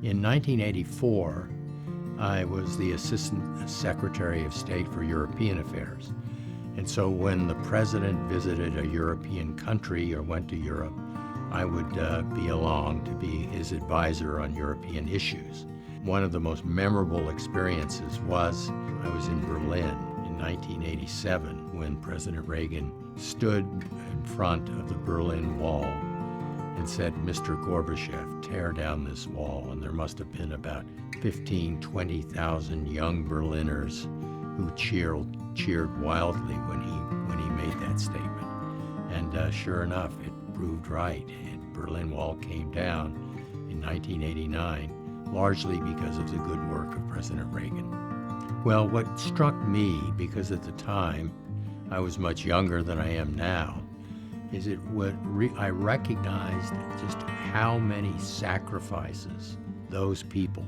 In 1984, I was the Assistant Secretary of State for European Affairs. And so when the president visited a European country or went to Europe, I would be along to be his advisor on European issues. One of the most memorable experiences was I was in Berlin in 1987 when President Reagan stood in front of the Berlin Wall and said, "Mr. Gorbachev, tear down this wall." And there must have been about 15, 20,000 young Berliners who cheered wildly when he made that statement. And sure enough, it proved right. The Berlin Wall came down in 1989, largely because of the good work of President Reagan. Well, what struck me, because at the time I was much younger than I am now, is I recognized just how many sacrifices those people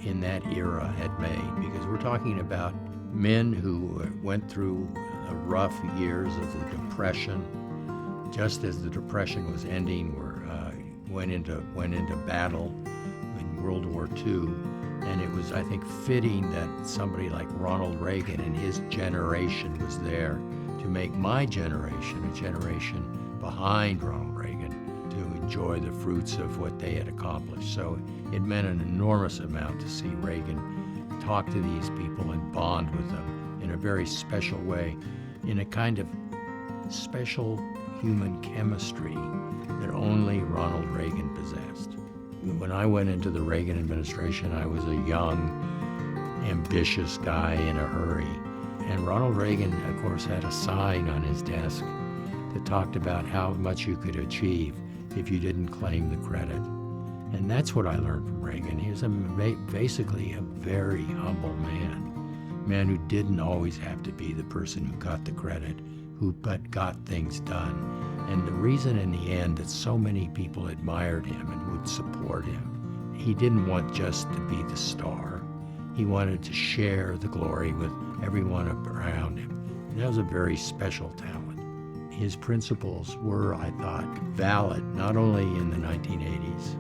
in that era had made, because we're talking about men who went through the rough years of the Depression. Just as the Depression was ending, went into battle in World War II, and it was, I think, fitting that somebody like Ronald Reagan and his generation was there to make my generation, a generation behind Ronald Reagan, to enjoy the fruits of what they had accomplished. So it meant an enormous amount to see Reagan talk to these people and bond with them in a very special way, in a kind of special human chemistry that only Ronald Reagan possessed. When I went into the Reagan administration, I was a young, ambitious guy in a hurry. And Ronald Reagan, of course, had a sign on his desk that talked about how much you could achieve if you didn't claim the credit. And that's what I learned from Reagan. He was basically a very humble man who didn't always have to be the person who got the credit, but got things done. And the reason in the end that so many people admired him and would support him, he didn't want just to be the star. He wanted to share the glory with everyone around him. And that was a very special talent. His principles were, I thought, valid not only in the 1980s,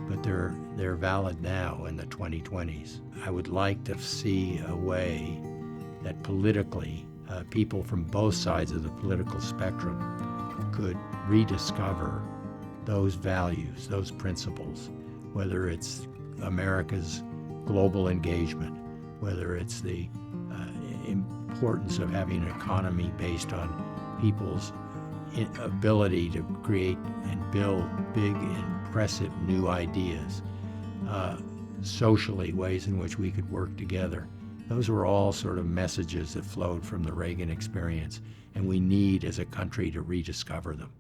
but they're valid now in the 2020s. I would like to see a way that politically, people from both sides of the political spectrum could rediscover those values, those principles, whether it's America's global engagement, whether it's the importance of having an economy based on people's ability to create and build big, impressive new ideas, socially, ways in which we could work together. Those were all sort of messages that flowed from the Reagan experience, and we need as a country to rediscover them.